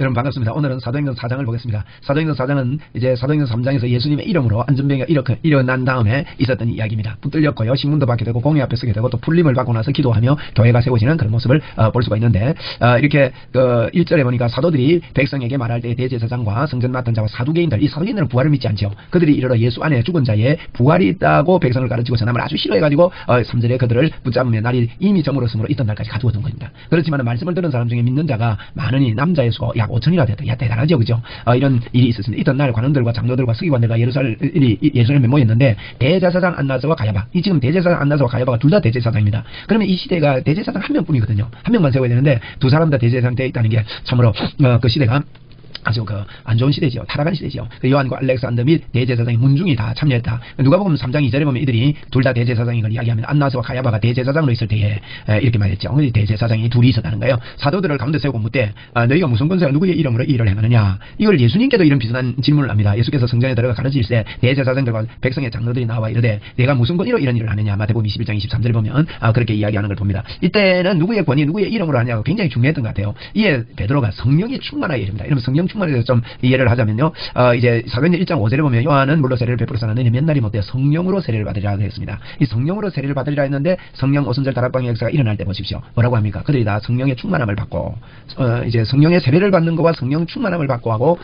여러분 반갑습니다. 오늘은 사도행전 4장을 보겠습니다. 사도행전 4장은 이제 사도행전 3장에서 예수님의 이름으로 안전병이 일어난 다음에 있었던 이야기입니다. 붙들렸고요. 신문도 받게 되고 공회 앞에 서게 되고 또 풀림을 받고 나서 기도하며 교회가 세워지는 그런 모습을 볼 수가 있는데 이렇게 1절에 보니까 사도들이 백성에게 말할 때 대제사장과 성전 맡은 자와 사두개인들, 이 사두개인들은 부활을 믿지 않죠. 그들이 이르러 예수 안에 죽은 자의 부활이 있다고 백성을 가르치고 전함을 아주 싫어해가지고 3절에 그들을 붙잡으며 날이 이미 저물었으므로 있던 날까지 가두어둔 겁니다. 그렇지만 말씀을 들은 사람 중에 믿는 자가 많으니 남자의 수가 약 5천이라 됐다. 야, 대단하죠, 그죠? 이런 일이 있었습니다. 있던 날 관원들과 장로들과 서기관들과 예루살렘에 모였는데 대제사장 안나스와 가야바, 이 지금 대제사장 안나스와 가야바가 둘 다 대제사장입니다. 그러면 이 시대가 대제사장 한 명뿐이거든요. 한 명만 세워야 되는데 두 사람 다 대제사장 되어 있다는 게 참으로 그 시대가 아주 안 좋은 시대죠. 타락한 시대죠. 요한과 알렉산더 및 대제사장이 문중이 다 참여했다. 누가 보면 3장 2절에 보면 이들이 둘 다 대제사장인 걸 이야기하면 안나스와 가야바가 대제사장으로 있을 때에 이렇게 말했죠. 대제사장이 둘이 있었다는 거예요. 사도들을 가운데 세우고 묻되 너희가 무슨 권세가 누구의 이름으로 이 일을 행하느냐. 이걸 예수님께도 이런 비슷한 질문을 합니다. 예수께서 성전에 들어가 가르치실때 대제사장들과 백성의 장로들이 나와 이르되 내가 무슨 권위로 이런 일을 하느냐. 마태복음 21장 23절에 보면 그렇게 이야기하는 걸 봅니다. 이때는 누구의 권위 누구의 이름으로 하냐고 굉장히 중요했던 것 같아요. 이에 베드로가 성령이 충만하여 이릅니다. 이러면 성령 충만에 대해서 좀 이해를 하자면요. 이제 사도행전 1장 5절에 보면 요한은 물로 세례를 베풀어서 너희 몇 날이 못되어 성령으로 세례를 받으리라 했습니다. 이 성령으로 세례를 받으리라 했는데 성령 오순절 다락방의 역사가 일어날 때 보십시오. 뭐라고 합니까? 그들이 다 성령의 충만함을 받고 이제 성령의 세례를 받는 것과 성령 충만함을 받고 하고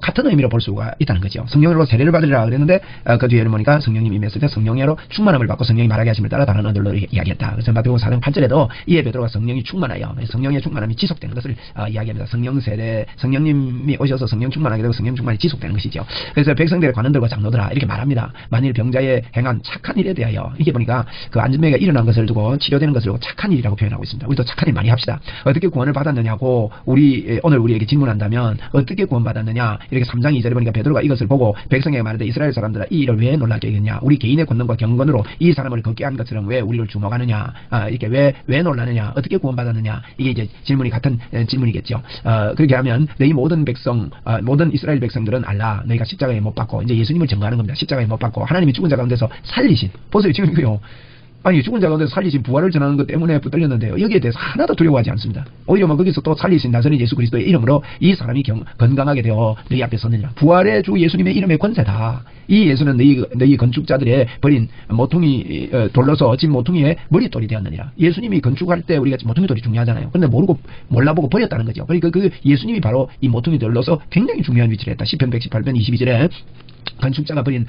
같은 의미로 볼 수가 있다는 거죠. 성령으로 세례를 받으리라 그랬는데 그 뒤에는 보니까 성령님이 임했을 때 성령으로 충만함을 받고 성령이 말하게 하심을 따라 다른 언어로 이야기했다. 그래서 마태복음 4장 8절에도 이에 베드로가 성령이 충만하여 성령의 충만함이 지속되는 것을 이야기합니다. 성령 세례, 성령님이 오셔서 성령 충만하게 되고 성령 충만이 지속되는 것이죠. 그래서 백성들의 관원들과 장로들아 이렇게 말합니다. 만일 병자에 행한 착한 일에 대하여 이게 보니까 그 안전병이가 일어난 것을 두고 치료되는 것을 두고 착한 일이라고 표현하고 있습니다. 우리도 착한 일 많이 합시다. 어떻게 구원을 받았느냐고 오늘 우리에게 질문한다면 어떻게 구원받았느냐 이렇게 3장 2절에 보니까 베드로가 이것을 보고 백성에게 말하되 이스라엘 사람들아 이 일을 왜 놀라게 하겠냐. 우리 개인의 권능과 경건으로 이 사람을 걷게 한 것처럼 왜 우리를 주목하느냐. 이렇게 왜 놀라느냐. 어떻게 구원받았느냐. 이게 이제 질문이 같은 질문이겠죠. 그렇게 하면 너희 모든 백성 모든 이스라엘 백성들은 알라 너희가 십자가에 못 박고 이제 예수님을 증거하는 겁니다. 십자가에 못 박고 하나님이 죽은 자 가운데서 살리신 보세요. 지금 이거요. 아니 죽은 자 가운데서 살리신 부활을 전하는 것 때문에 붙들렸는데요. 여기에 대해서 하나도 두려워하지 않습니다. 오히려 거기서 또 살리신 나사렛 예수 그리스도의 이름으로 이 사람이 건강하게 되어 너희 앞에 섰느니라. 부활의 주 예수님의 이름의 권세다. 이 예수는 너희 건축자들의 버린 모퉁이 돌로서 진 모퉁이의 머릿돌이 되었느니라. 예수님이 건축할 때 우리가 모퉁이 돌이 중요하잖아요. 그런데 몰라보고 버렸다는 거죠. 그러니까 그 예수님이 바로 이 모퉁이 돌로서 굉장히 중요한 위치를 했다. 시편 118편 22절에 건축자가 버린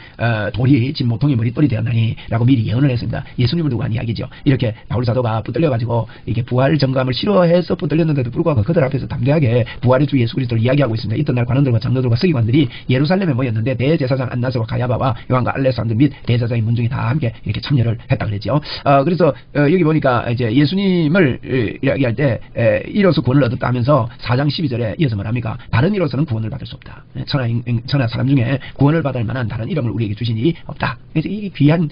돌이 진 모퉁이 머릿돌이 되었나니 라고 미리 예언을 했습니다. 예수님을 두고 한 이야기죠. 이렇게 바울사도가 붙들려가지고 이게 부활 정감을 싫어해서 붙들렸는데도 불구하고 그들 앞에서 담대하게 부활의 주 예수 그리스도를 이야기하고 있습니다. 있던 날 관원들과 장로들과 서기관들이 예루살렘에 모였는데 대제사장 안나스와 가야바와 요한과 알렉산더 및 대제사장의 문중이 다 함께 이렇게 참여를 했다 그랬죠. 그래서 여기 보니까 이제 예수님을 이야기할 때 이로써 구원을 얻었다 하면서 4장 12절에 이어서 말합니까? 다른 이로서는 구원을 받을 수 없다. 천하 사람 중에 구원을 받을 만한 다른 이름을 우리에게 주시니 없다. 그래서 이 귀한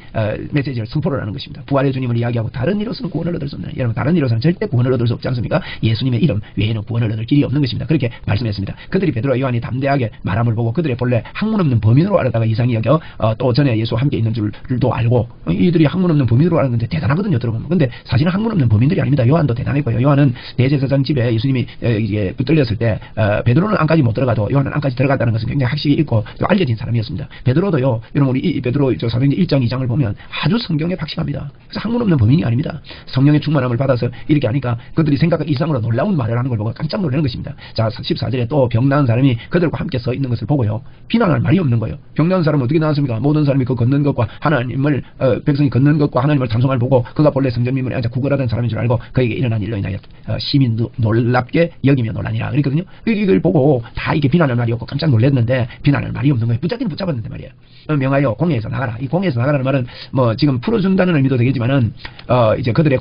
메시지를 선포를 하는 것입니다. 부활의 주님을 이야기하고 다른 이로서는 구원을 얻을 수 없는, 여러분 다른 이로서는 절대 구원을 얻을 수 없지 않습니까? 예수님의 이름 외에는 구원을 얻을 길이 없는 것입니다. 그렇게 말씀했습니다. 그들이 베드로와 요한이 담대하게 말함을 보고 그들의 본래 학문 없는 범인으로 알았다가 이상히 여겨 또 전에 예수와 함께 있는 줄도 알고 이들이 학문 없는 범인으로 알았는데 대단하거든요. 들어보면. 근데 사실은 학문 없는 범인들이 아닙니다. 요한도 대단했고요. 요한은 대제사장 집에 예수님이 이제 붙들렸을 때 베드로는 안까지 못 들어가도 요한은 안까지 들어갔다는 것은 굉장히 학식이 있고 알려진 사람이었습니다. 베드로도요. 여러분 우리 이 베드로 사도행전 1장 2장을 보면 아주 성경에 박식합니다. 그래서 학문 없는 범인이 아닙니다. 성령의 충만함을 받아서 이렇게 하니까 그들이 생각 이상으로 놀라운 말을 하는 걸 보고 깜짝 놀라는 것입니다. 자 14절에 또 병 나은 사람이 그들과 함께 서 있는 것을 보고요. 비난할 말이 없는 거예요. 병 나은 사람은 어떻게 나왔습니까? 모든 사람이 그 걷는 것과 하나님을 백성이 걷는 것과 하나님을 찬송할 보고 그가 본래 성전민문에 앉아 구걸하던 사람인 줄 알고 그에게 일어난 일로 인하여 심히 놀랍게 여기며 놀라니라 그랬거든요. 이걸 보고 다 이게 비난할 말이 없고 깜짝 놀랐는데 비난할 말이 없는 거예요. 붙잡기는 붙잡았는데 말이에요. 명하여 공회에서 나가라. 이 공회에서 나가라는 말은 뭐 지금 풀어준다는 의미도 되겠지만은 이제 그들의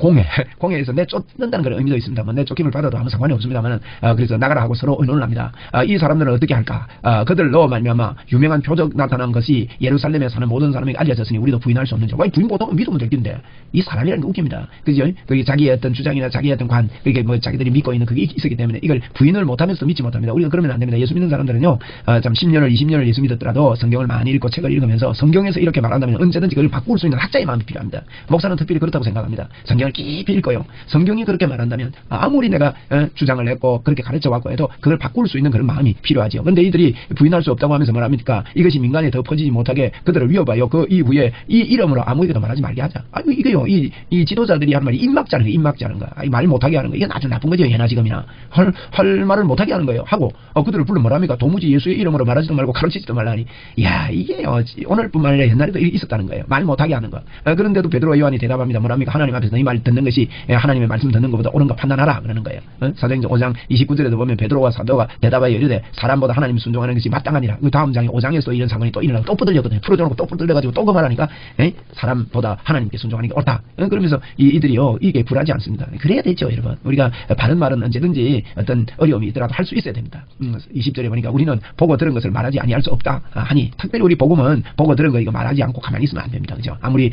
공회에서 내쫓는다는 그런 의미도 있습니다. 뭐 내쫓김을 받아도 아무 상관이 없습니다만은 그래서 나가라 하고 서로 의논을 합니다. 이 사람들은 어떻게 할까? 그들로 말미암아 유명한 표적 나타난 것이 예루살렘에 사는 모든 사람에게 알려졌으니 우리도 부인할 수 없는지. 왜 부인 못하면 믿으면 될 텐데 이 사람이라는 게 웃깁니다. 그죠? 그게 자기의 어떤 주장이나 자기의 어떤 관 그게 뭐 자기들이 믿고 있는 그게 있었기 때문에 이걸 부인을 못하면서 믿지 못합니다. 우리가 그러면 안 됩니다. 예수 믿는 사람들은요, 참 10년을 20년을 예수 믿었더라도 성경을 많이 읽고 책을 읽으면서 성경에서 이렇게 말한다면 언제든지 그걸 바꿀 수 있는 학자의 마음이 필요합니다. 목사는 특별히 그렇다고 생각합니다. 성경을 깊이 읽고요. 성경이 그렇게 말한다면 아무리 내가 주장을 했고 그렇게 가르쳐왔고 해도 그걸 바꿀 수 있는 그런 마음이 필요하죠. 그런데 이들이 부인할 수 없다고 하면서 뭐랍니까? 이것이 민간에 더 퍼지지 못하게 그들을 위협하여 그 이후에 이 이름으로 아무에게도 말하지 말게 하자. 아니 이게요. 이 지도자들이 하는 말이 입막자는 거, 입막자는 거. 말 못하게 하는 거. 이건 아주 나쁜 거죠. 예나 지금이나. 할 말을 못하게 하는 거예요. 하고 그들을 불러 뭐랍니까? 도무지 예수의 이름으로 말하지도 말고 가르치지도 말라니. 야 이게요. 오늘뿐만 아니라 옛날에도 있었다는 거예요. 말 못하게 하는 거. 그런데도 베드로와 요한이 대답합니다. 뭐랍니까? 하나님 앞에서 너희 말 듣는 것이 하나님의 말씀 듣는 것보다 옳은 거 판단하라. 그러는 거예요. 사도행전 5장 29절에도 보면 베드로와 사도가 대답하여 이르되 사람보다 하나님 순종하는 것이 마땅하니라. 그 다음 장에 5장에서 이런 사건이 또 일어나고 또 부들렸거든요. 풀어줘놓고 또 부들려가지고 또 그 말하니까 사람보다 하나님께 순종하는 게 옳다. 그러면서 이들이요 이게 불하지 않습니다. 그래야 되죠 여러분. 우리가 바른 말은 언제든지 어떤 어려움이 있더라도 할 수 있어야 됩니다. 20절에 보니까 우리는 보고 들은 것을 말하지 아니할 수 없다 하니 특별히 우리 복음은 보고 들은 거 이거 말하지 않고 가만히 있으면 안 됩니다. 그죠? 아무리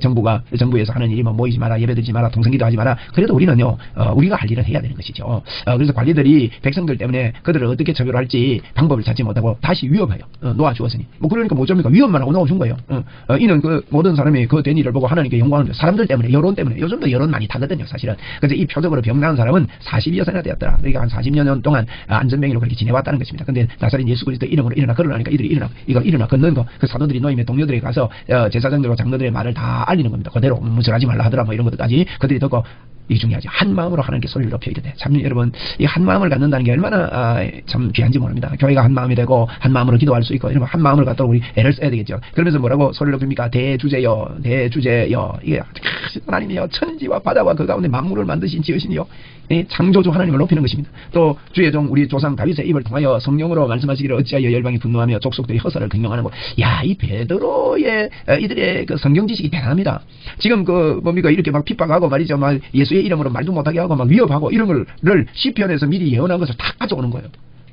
정부에서 하는 일이 뭐 모이지 마라, 예배드리지 마라, 동성기도 하지 마라. 그래도 우리는요 우리가 할 일은 해야 되는 것이죠. 그래서 관리들이 백성들 때문에 그들을 어떻게 처벌할지 방법을 찾지 못하고 다시 위협해요. 놓아주었으니 뭐 그러니까 뭐 어쩝니까? 위협만 하고 놓아준 거예요. 이는 그 모든 사람이 그 된 일을 보고 하나님께 영광을 사람들 때문에 여론 때문에 요즘도 여론 많이 타거든요 사실은. 그래서 이 표적으로 병나은 사람은 40여 세나 되었더라. 그러니까 한 40여 년 동안 안전병이로 그렇게 지내왔다는 것입니다. 근데 나사렛 예수 그리스도 이름으로 일어나 걸어나니까 이들이 일어나 걷는 거. 그 사도들이 노임의 동료들에게 가서 제사장들과 장로들의 말을 다 알리는 겁니다. 그대로 무절하지 말라 하더라 뭐 이런 것들까지 그들이 듣고 이게 중요하죠. 한 마음으로 하나님께 소리를 높여 이르되. 참 여러분 이 한 마음을 갖는다는 게 얼마나 참 귀한지 모릅니다. 교회가 한 마음이 되고 한 마음으로 기도할 수 있고 이러면 한 마음을 갖도록 우리 애를 써야 되겠죠. 그러면서 뭐라고 소리를 높입니까? 대주제여 대주제여. 이게 하나님이여 천지와 바다와 그 가운데 만물을 만드신 지으시니요 창조주 하나님을 높이는 것입니다. 또 주의 종 우리 조상 다윗의 입을 통하여 성령으로 말씀하시기를 어찌하여 열방이 분노하며 족속들이 허사를 경영하는 것. 야, 이 베드로의 이들의 그 성경 지식이 대단합니다. 지금 그 뭡니까 이렇게 막 핍박하고 말이죠. 막 예수의 이름으로 말도 못하게 하고 막 위협하고 이런 거를 시편에서 미리 예언한 것을 다 가져오는 거예요.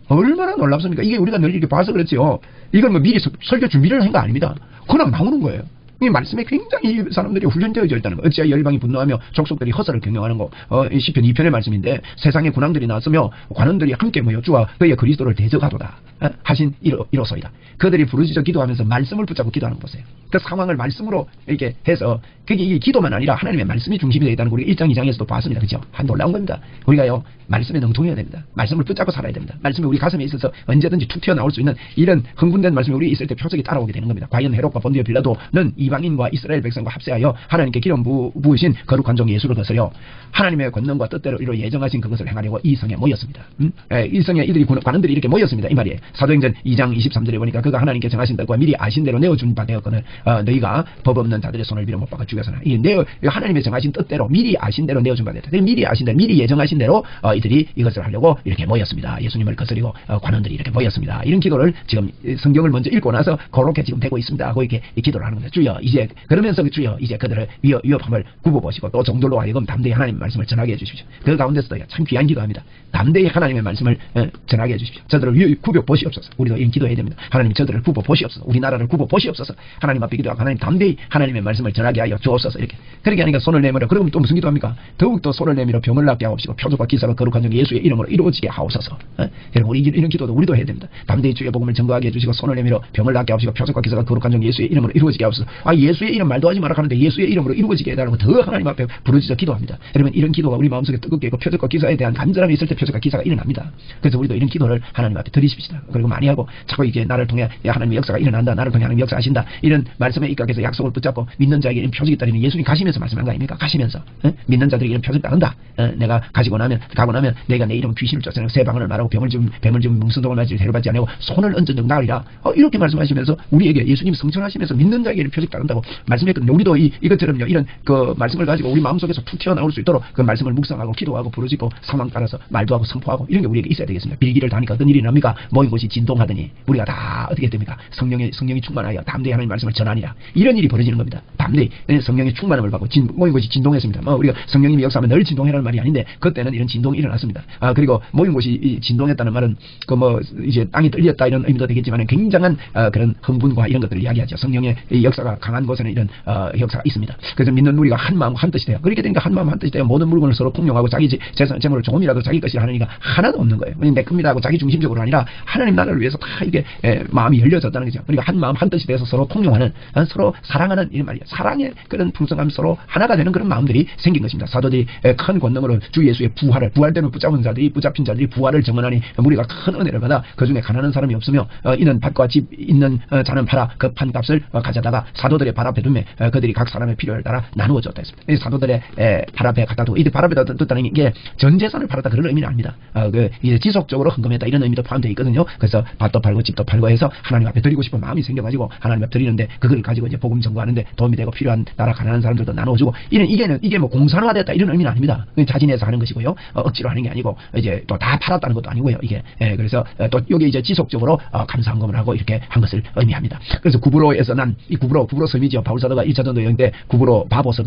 얼마나 놀랍습니까? 이게 우리가 늘 이렇게 봐서 그렇지요. 이건 뭐 미리 설교 준비를 한 거 아닙니다. 그냥 나오는 거예요. 이 말씀에 굉장히 사람들이 훈련되어져 있다는 거. 어찌하여 열방이 분노하며 족속들이 허사를 경영하는 거. 시편 2편의 말씀인데 세상에 군왕들이 나왔으며 관원들이 함께 모여 주와 그의 그리스도를 대적하도다 하신 이로소이다. 그들이 부르짖어 기도하면서 말씀을 붙잡고 기도하는 거 보세요. 그 상황을 말씀으로 이렇게 해서 그게 이 기도만 아니라 하나님의 말씀이 중심이 되어 있다는 거 우리가 1장 2장에서도 봤습니다. 그렇죠? 한 놀라운 겁니다. 우리가요 말씀에 능통해야 됩니다. 말씀을 붙잡고 살아야 됩니다. 말씀이 우리 가슴에 있어서 언제든지 툭 튀어나올 수 있는 이런 흥분된 말씀이 우리 있을 때 표적이 따라오게 되는 겁니다. 과연 헤롯과 본디오 빌라도는 이방인과 이스라엘 백성과 합세하여 하나님께 기름 부으신 거룩한 종 예수를 거스려 하나님의 권능과 뜻대로 이로 예정하신 그것을 행하려고 이 성에 모였습니다. 이 성에 이들이 관원들이 이렇게 모였습니다. 이 말이에요. 사도행전 2장 23절에 보니까 그가 하나님께 정하신 뜻과 미리 아신 대로 내어준 바 되었거늘 너희가 법 없는 자들의 손을 빌어 못 박아 죽여서나 이 하나님의 정하신 뜻대로 미리 아신 대로 내어준 바 되었다. 미리 아신 대로 미리 예정하신 대로 이들이 이것을 하려고 이렇게 모였습니다. 예수님을 거스리고 관원들이 이렇게 모였습니다. 이런 기도를 지금 성경을 먼저 읽고 나서 그렇게 지금 되고 있습니다. 하고 이렇게 기도를 하는 겁니다. 주여 이제 그러면서 주여 이제 그들을 위협함을 굽어보시고 또 정돌로 하여금 담대히 하나님의 말씀을 전하게 해주십시오. 그 가운데서도 참 귀한 기도합니다. 담대히 하나님의 말씀을 전하게 해주십시오. 저들을 굽어 보시옵소서. 우리도 이런 기도해야 됩니다. 하나님 저들을 굽어 보시옵소서. 우리나라를 굽어 보시옵소서. 하나님 앞에 기도하고 하나님 담대히 하나님의 말씀을 전하게 하여 주옵소서. 이렇게 그렇게 하니까 손을 내밀어. 그러면 또 무슨 기도합니까? 더욱더 손을 내밀어 병을 낫게 하옵시고 표적과 기사가 거룩한 종 예수의 이름으로 이루어지게 하옵소서. 여러분 우리 이런 기도도 우리도 해야 됩니다. 담대히 주의 복음을 전도하게 해주시고 손을 내밀어 병을 낫게 하옵시고 표적과 기사가 거룩한 종 예수의 이름으로 이루어지게 하옵소서. 예수의 이름 말도 하지 마라 하는데 예수의 이름으로 이루어지게 해달라고 더 하나님 앞에 부르짖어 기도합니다. 여러분 이런 기도가 우리 마음속에 뜨겁게 있고 표적과 기사에 대한 간절함이 있을 때 표적과 기사가 일어납니다. 그래서 우리도 이런 기도를 하나님 앞에 드리십시다. 그리고 많이 하고 자꾸 이게 나를 통해 하나님의 역사가 일어난다. 나를 통해 하나님의 역사하신다. 이런 말씀에 입각해서 약속을 붙잡고 믿는 자에게 이런 표적이 따르는 예수님 가시면서 말씀한 거 아닙니까? 가시면서 믿는 자들에게 이런 표적이 따른다. 내가 가고 나면 내가 내 이름 귀신을 쫓아내고 새 방언을 말하고 뱀을 좀 뭉순동을 맞지 대로받지 않고 손을 얹은 적 나으리라. 이렇게 말씀하시면서 우리에게 예수님 성천하시면서 믿는 자에게 이런 표적 따른다고 말씀했거든요. 우리도 이것처럼요 이런 그 말씀을 가지고 우리 마음속에서 툭 튀어나올 수 있도록 그 말씀을 묵상하고 기도하고 부르짖고 상황 따라서 말도 하고 선포하고 이런 게 우리에게 있어야 되겠습니다. 빌기를 다니까 어떤 일이 납니까? 모인 곳이 진동하더니 우리가 다 어떻게 됩니까? 성령이 충만하여 담대히 하나님 말씀을 전하니라. 이런 일이 벌어지는 겁니다. 담대히 성령의 충만함을 받고 모인 곳이 진동했습니다. 우리가 성령님이 역사하면 늘 진동해라는 말이 아닌데 그때는 이런 진동이 일어났습니다. 그리고 모인 곳이 진동했다는 말은 이제 땅이 떨렸다 이런 의미도 되겠지만 굉장한 그런 흥분과 이런 것들을 이야기하죠. 성령의 역사가 강한 곳에는 이런 역사가 있습니다. 그래서 믿는 우리가 한 마음 한 뜻이 돼요. 그렇게 되니까 한 마음 한 뜻이 돼요. 모든 물건을 서로 통용하고 자기 재물을 조금이라도 자기 것이라 하니까 하나도 없는 거예요. 내 겁니다 하고 자기 중심적으로 아니라 하나님 나라를 위해서 다 이게 마음이 열려졌다는 거죠. 그러니까 한 마음 한 뜻이 돼서 서로 통용하는, 서로 사랑하는 이런 말이에요. 사랑의 그런 풍성함, 서로 하나가 되는 그런 마음들이 생긴 것입니다. 사도들이 큰 권능으로 주 예수의 부활되는 붙잡은 자들이, 붙잡힌 자들이 부활을 증언하니 우리가 큰 은혜를 받아 그 중에 가난한 사람이 없으며 이는 밭과 집 있는 자는 팔아 그 판값을 가져다가 사도들의 발 앞에 두매 그들이 각 사람의 필요에 따라 나누어 줬다 했습니다. 이 사도들의 발 앞에 갖다 두고, 이 발 앞에 뒀다는 게 전 재산을 팔았다 그런 의미는 아닙니다. 이제 지속적으로 헌금했다 이런 의미도 포함되어 있거든요. 그래서 밭도 팔고 집도 팔고 해서 하나님 앞에 드리고 싶은 마음이 생겨가지고 하나님 앞에 드리는데, 그걸 가지고 이제 복음 전거하는데 도움이 되고 필요한 나라 가난한 사람들도 나눠주고, 이게 뭐 공산화됐다 이런 의미는 아닙니다. 자진해서 하는 것이고요. 억지로 하는 게 아니고 이제 또 다 팔았다는 것도 아니고요. 이게 그래서 또 여기 이제 지속적으로 감사헌금을 하고 이렇게 한 것을 의미합니다. 그래서 구브로에서 난 이 구브로 섬이죠. 바울사도가 1차 전도 여행 때 구브로 바보섬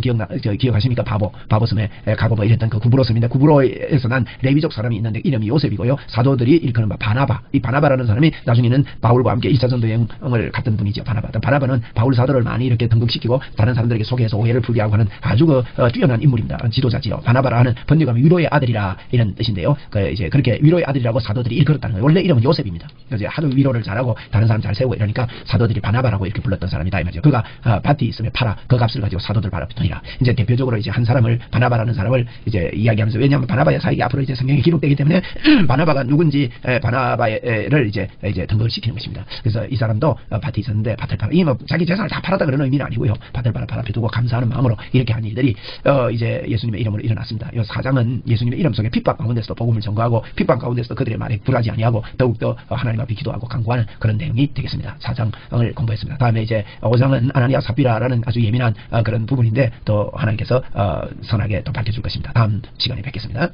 기억하십니까? 바보섬에 가고 뭐 이랬던 그 구브로 섬인데, 구브로에서 난 레위족 사람이 있는데 이름이 요셉이고요. 사도들이 일컫는 바나바, 이 바나바라는 사람이 나중에는 바울과 함께 1차 전도 여행을 갔던 분이죠. 바나바는 바울 사도를 많이 이렇게 등극시키고 다른 사람들에게 소개해서 오해를 풀게 하고 하는 아주 뛰어난 인물입니다. 지도자지요. 바나바라는 번역하면 위로의 아들이라 이런 뜻인데요. 이제 그렇게 위로의 아들이라고 사도들이 일컬었다는 거예요. 원래 이름은 요셉입니다. 이제 하도 위로를 잘하고 다른 사람 잘 세우고 이러니까 사도들이 바나바라고 이렇게 불렀던 사람이다 이 말이죠. 그가 밭이 있으면 팔아 그 값을 가지고 사도들 발 앞에 두니라. 이제 대표적으로 이제 한 사람을, 바나바라는 사람을 이제 이야기하면서, 왜냐하면 바나바의 사역이 앞으로 이제 성경에 기록되기 때문에 바나바가 누군지 바나바를 이제 등극을 시키는 것입니다. 그래서 이 사람도 밭이 있었는데 밭을 팔아, 이 뭐 자기 재산을 다 팔았다 그런 의미는 아니고요. 밭을 팔아 발 앞에 두고 감사하는 마음으로 이렇게 한 일들이 이제 예수님의 이름으로 일어났습니다. 이 사장은 예수님의 이름 속에 핍박 가운데서도 복음을 전거하고 핍박 가운데서도 그들의 말에 굴하지 아니하고 더욱더 하나님 앞에 기도하고 간구하는 그런 내용이 되겠습니다. 4장을 공부했습니다. 다음에 이제 5장은 아나니아 삽비라라는 아주 예민한 그런 부분인데 또 하나님께서 선하게 또 밝혀줄 것입니다. 다음 시간에 뵙겠습니다.